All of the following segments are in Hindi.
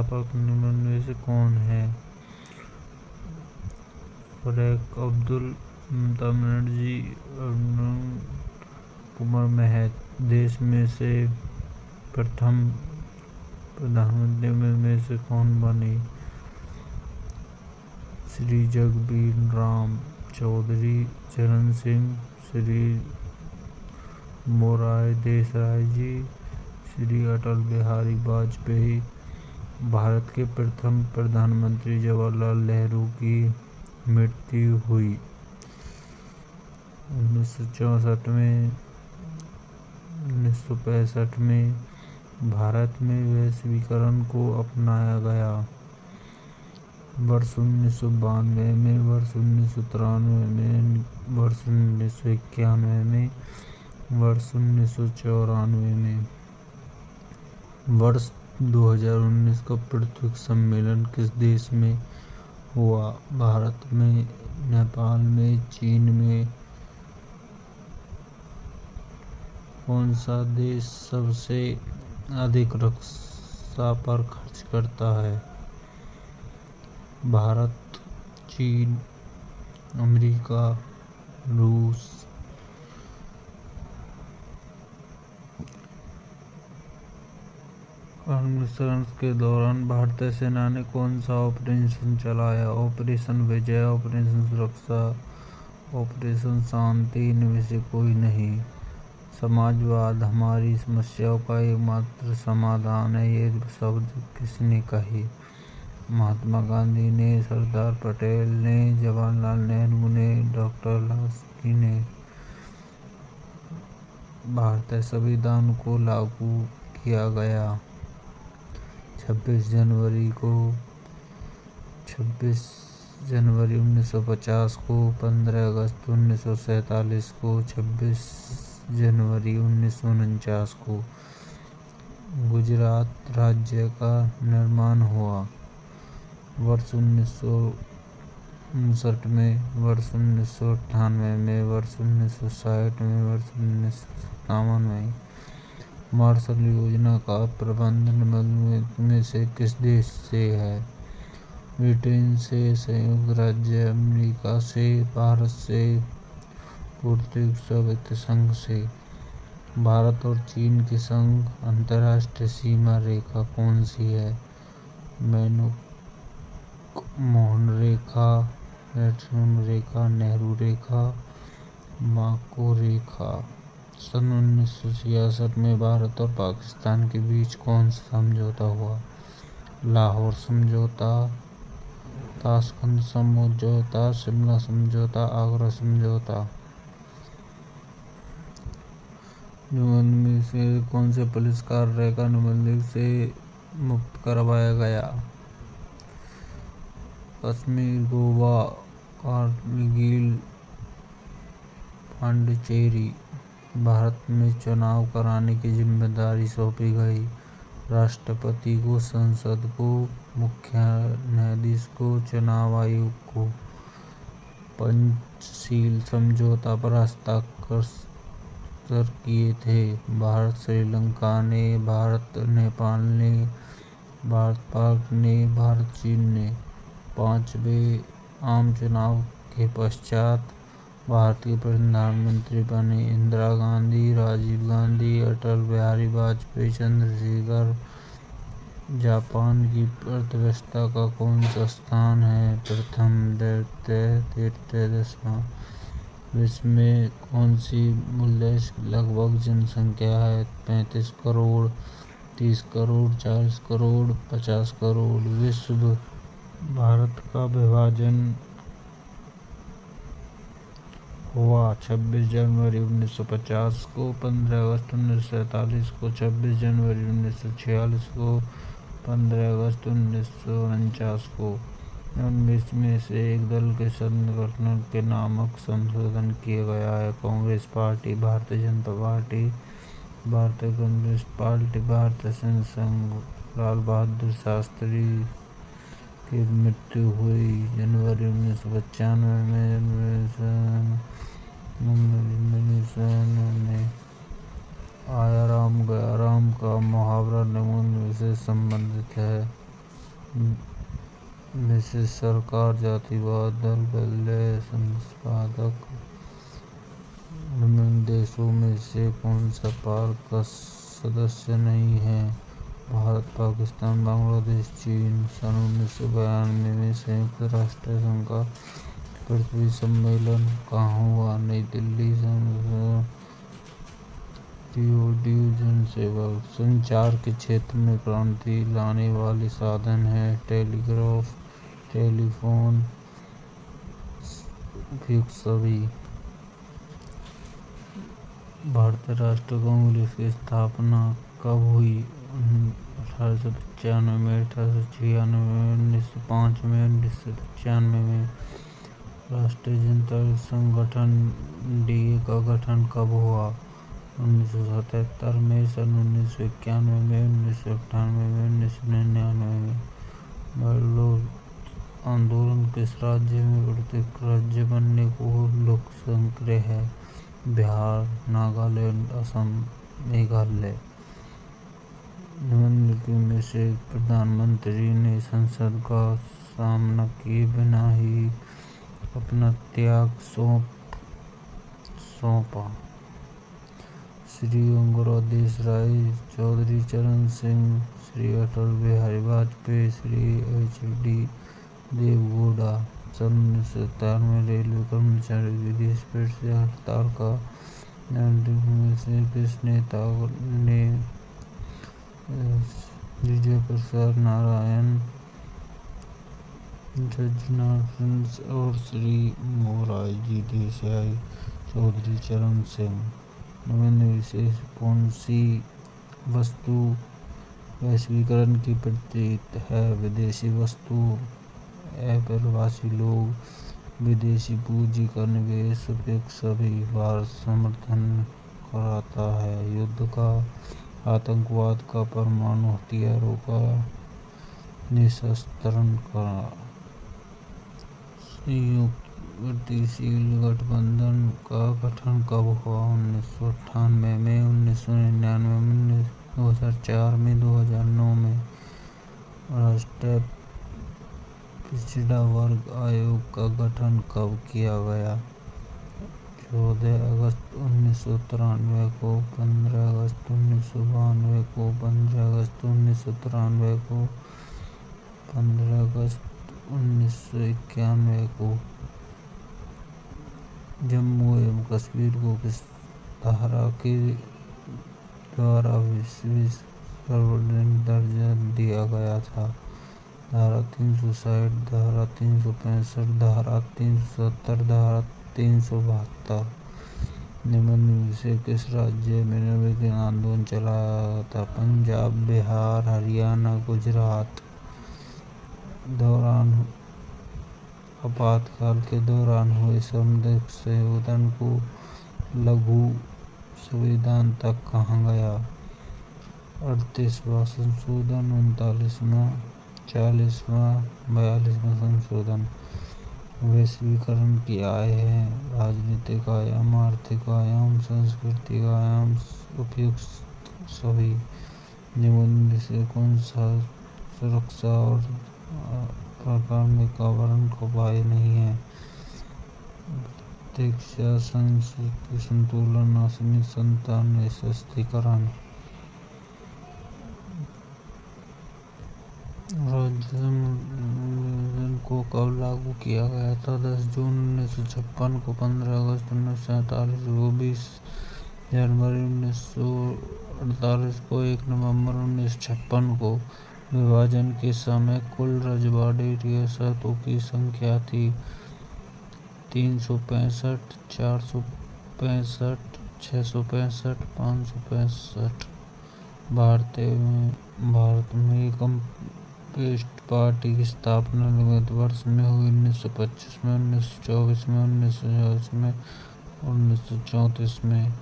संस्थापक निम्न में से कौन है? फारूक अब्दुल्ला, ममता बनर्जी, अरुण कुमार मेहता। देश में से प्रथम प्रधानमंत्री में से कौन बने? श्री जगजीवन राम चौधरी, चरण सिंह, श्री मोरारजी देसाई जी, श्री अटल बिहारी वाजपेयी। भारत के प्रथम प्रधानमंत्री जवाहरलाल नेहरू की मृत्यु हुई 1964 में। 1965 में भारत में वैश्वीकरण को अपनाया गया। वर्ष 1992 में, वर्ष 1993 में, वर्ष 1991 में, वर्ष 1994 में। वर्ष 2019 का पृथ्वी सम्मेलन किस देश में हुआ? भारत में, नेपाल में, चीन में। कौन सा देश सबसे अधिक रक्षा पर खर्च करता है? भारत, चीन, अमेरिका, रूस। कारगिल के दौरान भारतीय सेना ने कौन सा ऑपरेशन चलाया? ऑपरेशन विजय, ऑपरेशन सुरक्षा, ऑपरेशन शांति। इनमें से कोई नहीं। समाजवाद हमारी समस्याओं का एकमात्र समाधान है, ये शब्द किसने कहे? महात्मा गांधी ने, सरदार पटेल ने, जवाहरलाल नेहरू ने, डॉक्टर लालजी ने। भारतीय संविधान को लागू किया गया 26 जनवरी 1950 को, 15 अगस्त 1947 को, 26 जनवरी 1949 को। गुजरात राज्य का निर्माण हुआ वर्ष 1959 में, वर्ष 1998 में, वर्ष 1960 में, वर्ष 1957 में। मार्शल योजना का प्रबंधन निम्न में से किस देश से है? ब्रिटेन से, संयुक्त राज्य अमेरिका से, भारत से, पूर्वी सोवियत संघ से। भारत और चीन की संघ अंतर्राष्ट्रीय सीमा रेखा कौन सी है? मैकमोहन रेखा, मैक्सिमम रेखा, नेहरू रेखा, मार्को रेखा। सन 1966 में भारत और पाकिस्तान के बीच कौन सा समझौता हुआ? लाहौर समझौता, ताशकंद समझौता, शिमला समझौता, आगरा समझौता। निम्न में से कौन से पुलिस कार्य का निबंधन से मुक्त करवाया गया? कश्मीर, गोवा, कारगिल, पांडिचेरी। भारत में चुनाव कराने की जिम्मेदारी सौंपी गई राष्ट्रपति को, संसद को, मुख्य न्यायाधीश को, चुनाव आयोग को। पंचशील समझौता पर हस्ताक्षर किए थे भारत श्रीलंका ने, भारत नेपाल ने, भारत पाक ने, भारत चीन ने। 5वें आम चुनाव के पश्चात भारत के प्रधानमंत्री बने इंदिरा गांधी, राजीव गांधी, अटल बिहारी वाजपेयी, चंद्रशेखर। जापान की अर्थव्यवस्था का कौन सा स्थान है? प्रथम, द्वितीय, तृतीय, 10वां। विश्व में कौन सी वयस्क लगभग जनसंख्या है? 35 करोड़, 30 करोड़, 40 करोड़, 50 करोड़। विश्व भारत का विभाजन हुआ 26 जनवरी 1950 को, 15 अगस्त 1947 को, 26 जनवरी 1946 को, 15 अगस्त 1949 को। उनमें से एक दल के संगठन के नामक संशोधन किया गया है। कांग्रेस पार्टी, भारतीय जनता पार्टी, भारतीय कम्युनिस्ट पार्टी, भारतीय संघ संघ। लाल बहादुर शास्त्री की मृत्यु हुई जनवरी 1995 में। आया राम गया राम का मुहावरा निम्न से संबंधित है। मिसेस सरकार जातिवाद दल बल्ले संस्थापक निम्न देशों में से कौन सा पार्क का सदस्य नहीं है? भारत, पाकिस्तान, बांग्लादेश, चीन। सन 1992 में संयुक्त राष्ट्र संघ का पृथ्वी सम्मेलन कहाँ हुआ? नई दिल्ली। रेडियो जनसेवा संचार के क्षेत्र में क्रांति लाने वाले साधन है। टेलीग्राफ, टेलीफोन, उपयुक्त सभी। भारतीय राष्ट्रीय कांग्रेस की स्थापना कब हुई? 1895 में, 1896 में, 1905 में, 1995 में। राष्ट्रीय जनता संगठन (डीए) का गठन कब हुआ? 1977 में, सन 1991 में, 1998 में, 1999 में। बंगलोर आंदोलन किस राज्य में प्रत्येक राज्य बनने को लोकसंग्रह है? बिहार, नागालैंड, असम, मेघालय। निम्नलिखित में से प्रधानमंत्री ने संसद का सामना किए बिना ही अपना त्याग सौंपा? श्री गंगूराव देशराय, चौधरी चरण सिंह, श्री अटल बिहारी वाजपेयी, श्री एच.डी. देवेगौड़ा। सन 1997 में रेलवे कर्मचारी विदेश फिर से हड़ताल का में से किस नेता ने? विजय प्रसाद नारायण, जज और श्री मोरारजी देसाई, चौधरी चरण सिंह। निम्न विशेष कौन सी वस्तु वैश्वीकरण की प्रतीक है? विदेशी वस्तु। अप्रवासी लोग, विदेशी पूंजी का निवेश, उपयुक्त सभी। भारत समर्थन कराता है युद्ध का, आतंकवाद का, परमाणु हथियारों का निरस्त्रीकरण का। संयुक्त गतिशील गठबंधन का गठन कब हुआ? 1998 में, 1999 में, 2004 में, 2009 में। राष्ट्रीय पिछड़ा वर्ग आयोग का गठन कब किया गया? 14 अगस्त 1993 को, 15 अगस्त 1992 को, 15 अगस्त 1993 को, 15 अगस्त 1991 को। जम्मू एवं कश्मीर को किस धारा के द्वारा विशेष सार्वजनिक दर्जा दिया गया था? धारा 360, धारा 365, धारा 370, धारा 372। निम्न में से किस राज्य में निम्नलिखित आंदोलन चलाया था? पंजाब, बिहार, हरियाणा, गुजरात। दौरान आपातकाल के दौरान हुए संविधान संशोधन को लघु संविधान तक कहा गया? 38वां संशोधन, 39वां, 40वां, 42वां संशोधन। वैश्वीकरण की आय है राजनीतिक आयाम, आर्थिक आयाम, सांस्कृतिक आयाम, उपयुक्त सभी। निम्न में से कौन सा सुरक्षा और प्रकार में आवरण का उपाय नहीं है? प्रतीक्षा, सांस्कृतिक संतुलन, असीमित संतान, सशक्तिकरण। राज्य संविधान को कब लागू किया गया था? 10 जून 1956 को, 15 अगस्त 1947 को, 20 जनवरी 1948 को, 1 नवंबर 1956 को। विभाजन के समय कुल रजवाड़ी रियासतों की संख्या थी 365, 465, 665, 565। भारत में कम्युनिस्ट पार्टी की स्थापना निम्नलिखित वर्ष में हुई? 1925 में, 1924 में, 1940 में, 1934 में।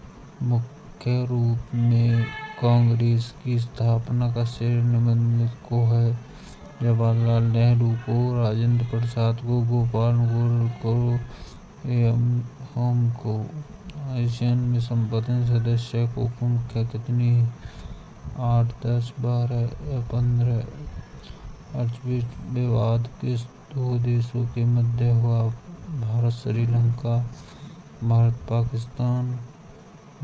मुख्य रूप में कांग्रेस की स्थापना का श्रेय निम्नलिखित को है? जवाहरलाल नेहरू को, राजेंद्र प्रसाद को, गोपाल गौर को, एम होम को। आसियान में संपन्न सदस्य को संख्या कितनी? 8, 10, 12 या 15। अर्थव्यवस्था विवाद किस दो देशों के मध्य हुआ? भारत श्रीलंका, भारत पाकिस्तान,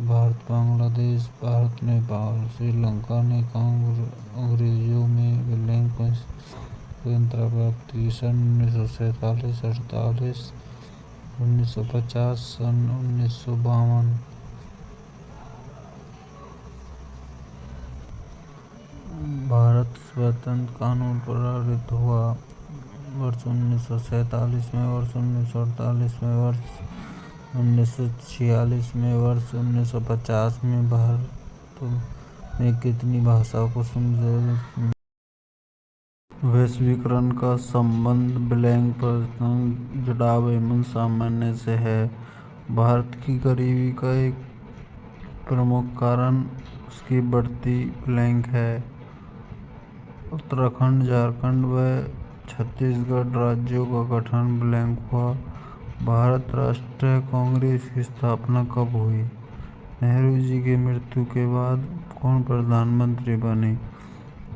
भारत बांग्लादेश, भारत नेपाल। श्रीलंका ने अंग्रेजों में ब्लैंक स्वतंत्रता प्राप्त की सन 1947, 48, 1950, सन 1952। भारत स्वतंत्र कानून पारित हुआ वर्ष 1947 में, वर्ष 1948 में, वर्ष 1946 में, वर्ष 1950 में। भारत में कितनी भाषाओं को समझा? वैश्वीकरण का संबंध ब्लैंक प्रश्न जुड़ाव एवं सामान्य से है। भारत की गरीबी का एक प्रमुख कारण उसकी बढ़ती ब्लैंक है। उत्तराखंड, झारखंड व छत्तीसगढ़ राज्यों का गठन ब्लैंक हुआ। भारत राष्ट्रीय कांग्रेस की स्थापना कब हुई? नेहरू जी की मृत्यु के बाद कौन प्रधानमंत्री बने?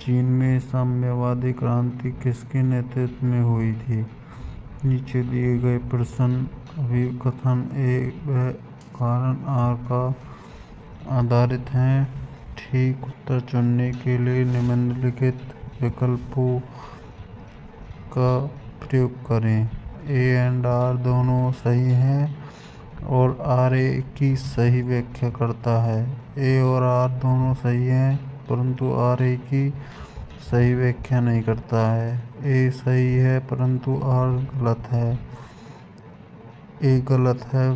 चीन में साम्यवादी क्रांति किसके नेतृत्व में हुई थी? नीचे दिए गए प्रश्न अभिकथन ए व कारण आर का आधारित हैं। ठीक उत्तर चुनने के लिए निम्नलिखित विकल्पों का प्रयोग करें। ए एंड आर दोनों सही हैं और आर ए की सही व्याख्या करता है। ए और आर दोनों सही हैं परंतु आर ए की सही व्याख्या नहीं करता है। ए सही है परंतु आर गलत है। ए गलत है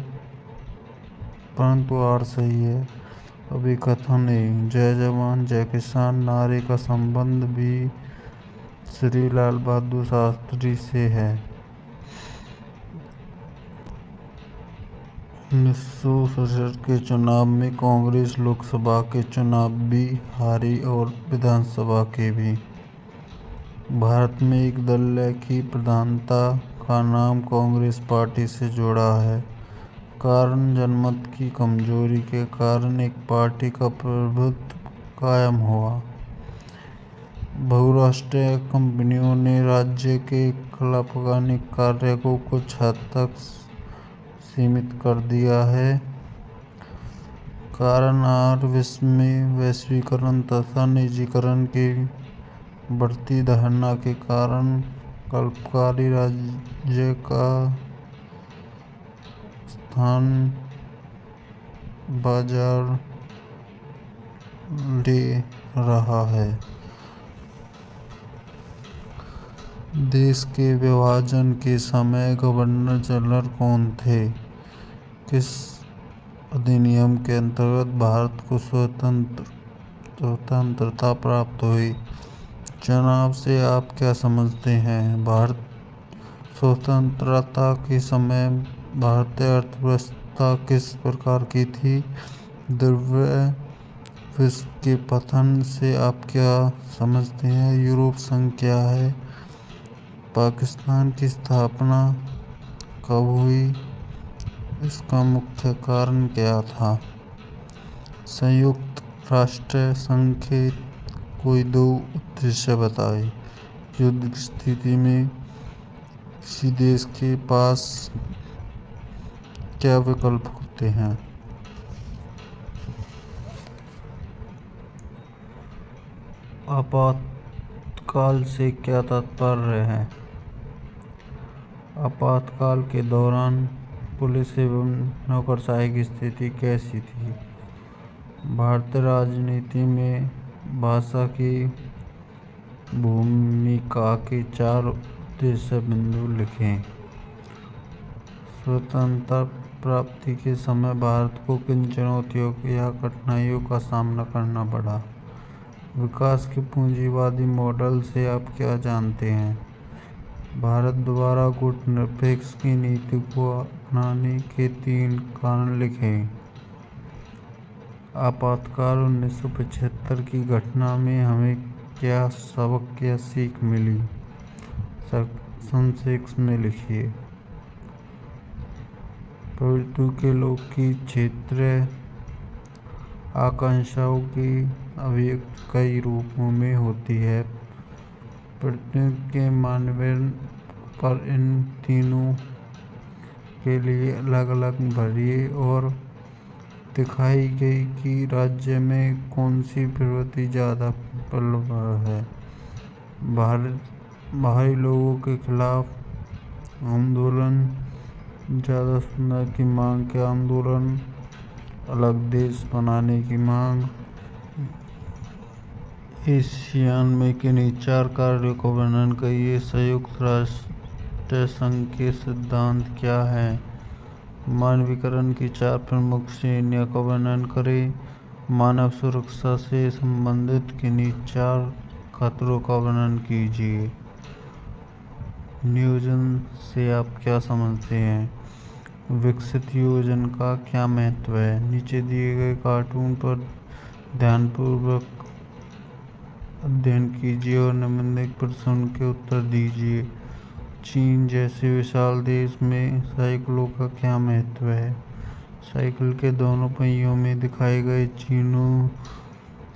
परंतु आर सही है। अभिकथन ए, जय जवान जय किसान नारे का संबंध भी श्री लाल बहादुर शास्त्री से है। 1967 के चुनाव में कांग्रेस लोकसभा के चुनाव भी हारी और विधानसभा के भी। भारत में एक दल की प्रधानता का नाम कांग्रेस पार्टी से जुड़ा है। कारण जनमत की कमजोरी के कारण एक पार्टी का प्रभुत्व कायम हुआ। बहुराष्ट्रीय कंपनियों ने राज्य के कलापकानी कार्य को कुछ हद तक सीमित कर दिया है। कारण आर विश्व में वैश्वीकरण तथा निजीकरण की बढ़ती धारणा के कारण कल्पकारी राज्य का स्थान बाजार ले रहा है। देश के विभाजन के समय गवर्नर जनरल कौन थे? किस अधिनियम के अंतर्गत भारत को स्वतंत्रता प्राप्त हुई? चुनाव से आप क्या समझते हैं? भारत स्वतंत्रता के समय भारतीय अर्थव्यवस्था किस प्रकार की थी? द्रव्य विश्व के पतन से आप क्या समझते हैं? यूरोप संघ क्या है? पाकिस्तान की स्थापना कब हुई? इसका मुख्य कारण क्या था? संयुक्त राष्ट्र संघ के कोई दो उद्देश्य बताएं। युद्ध की स्थिति में किसी देश के पास क्या विकल्प होते हैं? आपातकाल से क्या तात्पर्य है? आपातकाल के दौरान पुलिस एवं नौकरशाही की स्थिति कैसी थी? भारतीय राजनीति में भाषा की भूमिका के 4 उद्देश्य बिंदु लिखें। स्वतंत्रता प्राप्ति के समय भारत को किन चुनौतियों या कठिनाइयों का सामना करना पड़ा? विकास के पूंजीवादी मॉडल से आप क्या जानते हैं? भारत द्वारा गुटनिरपेक्ष की नीति को अपनाने के 3 कारण लिखें। आपातकाल 1975 की घटना में हमें क्या सबक या सीख मिली? संक्षेप में लिखिए। प्रवृत्ति के लोग की क्षेत्रीय आकांक्षाओं की अभिव्यक्ति कई रूपों में होती है। प्रतिनिधि के मानदंड पर इन तीनों के लिए अलग अलग भरिए और दिखाई गई कि राज्य में कौन सी प्रवृत्ति ज़्यादा प्रबल है। बाहरी लोगों के खिलाफ आंदोलन, ज़्यादा सुधार की मांग के आंदोलन, अलग देश बनाने की मांग। एशियन में किन्हीं 4 कार्यों का वर्णन करिए। संयुक्त राष्ट्र संघ के सिद्धांत क्या हैं? मानवीकरण की 4 प्रमुख श्रेणियों का वर्णन करें। मानव सुरक्षा से संबंधित किन्हीं 4 खतरों का वर्णन कीजिए। नियोजन से आप क्या समझते हैं? विकसित योजना का क्या महत्व है? नीचे दिए गए कार्टून पर ध्यानपूर्वक अध्ययन कीजिए और निम्नलिखित प्रश्नों के उत्तर दीजिए। चीन जैसे विशाल देश में साइकिलों का क्या महत्व है? साइकिल के दोनों पहियों में दिखाए गए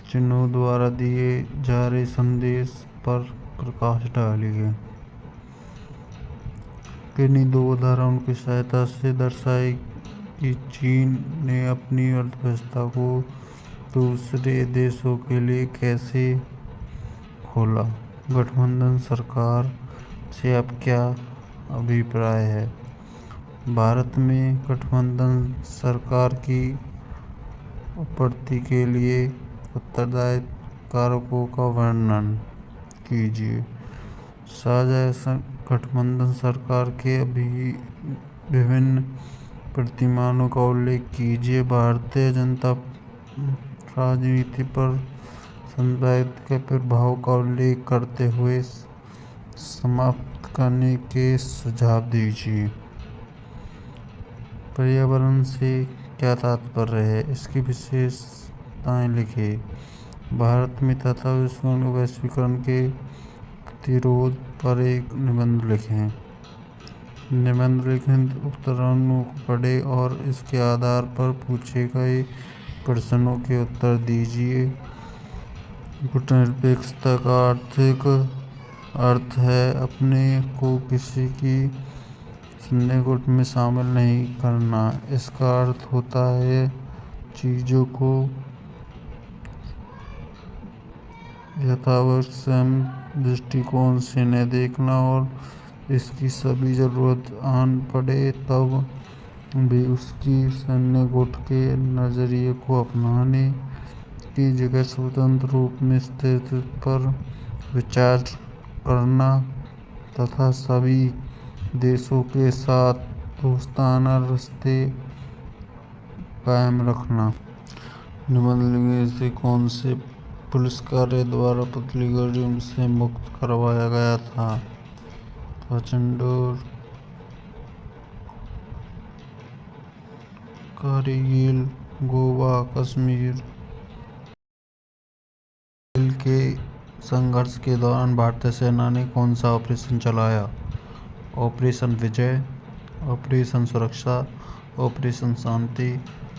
चिन्हों द्वारा दिए जा रहे संदेश पर प्रकाश डालिए। किन्हीं 2 उदाहरणों की सहायता से दर्शाएं कि चीन ने अपनी अर्थव्यवस्था को दूसरे देशों के लिए कैसे खोला। गठबंधन सरकार से आप क्या अभिप्राय है? भारत में गठबंधन सरकार की उत्पत्ति के लिए उत्तरदायी कारकों का वर्णन कीजिए। साझा गठबंधन सरकार के विभिन्न प्रतिमानों का उल्लेख कीजिए। भारतीय जनता राजनीति पर संवैधानिक के प्रभाव का उल्लेख करते हुए समाप्त करने के सुझाव दीजिए। पर्यावरण से क्या तात्पर्य है? इसकी विशेषताएं लिखें। भारत में तथा वैश्वीकरण के प्रतिरोध पर एक निबंध लिखें। निम्नलिखित उत्तरों को पढ़ें और इसके आधार पर पूछे गए प्रश्नों के उत्तर दीजिए। गुटनिरपेक्षता का अर्थ है अपने को किसी की संघ गुट में शामिल नहीं करना। इसका अर्थ होता है चीज़ों को यथावत स्वयं दृष्टिकोण से न देखना और इसकी सभी ज़रूरत आन पड़े तब भी उसकी संघ गुट के नज़रिए को अपनाने की जगह स्वतंत्र रूप में अस्तित्व पर विचार करना तथा सभी देशों के साथ दोस्ताना रिश्ते कायम रखना। निम्नलिखित से कौन से पुलिस कार्य द्वारा पुतलीगढ़ से मुक्त करवाया गया था? चंडोर, कारगिल, गोवा, कश्मीर। के संघर्ष के दौरान भारतीय सेना ने कौन सा ऑपरेशन चलाया? ऑपरेशन विजय, ऑपरेशन सुरक्षा, ऑपरेशन शांति।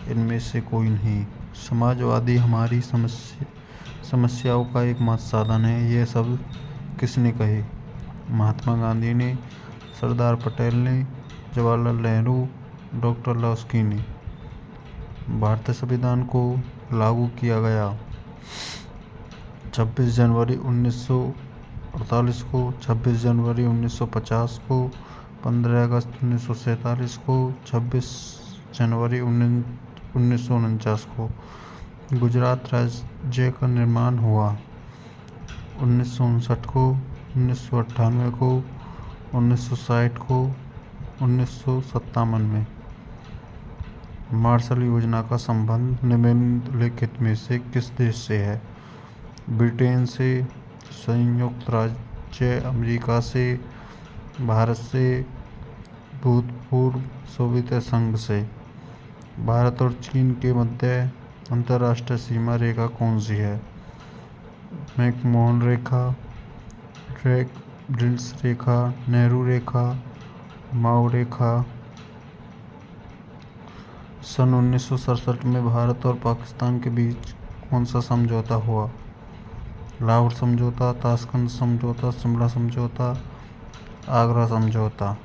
इनमें से कोई नहीं। समाजवादी हमारी समस्याओं का एकमात्र साधन है। यह सब किसने कहे? महात्मा गांधी ने, सरदार पटेल ने, जवाहरलाल नेहरू, डॉक्टर लास्की ने। भारतीय संविधान को लागू किया गया 26 जनवरी 1948 को, 26 जनवरी 1950 को, 15 अगस्त 1947 को, 26 जनवरी 1949 को। गुजरात राज्य का निर्माण हुआ 1959 को, 1998 को, 1960 को, 1957 में। मार्शल योजना का संबंध निम्नलिखित में से किस देश से है? ब्रिटेन से, संयुक्त राज्य अमेरिका से, भारत से, भूतपूर्व सोवियत संघ से। भारत और चीन के मध्य अंतर्राष्ट्रीय सीमा रेखा कौन सी है? मैकमोहन रेखा, ड्रेक ब्रिल्स रेखा, नेहरू रेखा, माओ रेखा। सन 1967 में भारत और पाकिस्तान के बीच कौन सा समझौता हुआ? लाहौर समझौता, ताशकंद समझौता, शिमला समझौता, आगरा समझौता।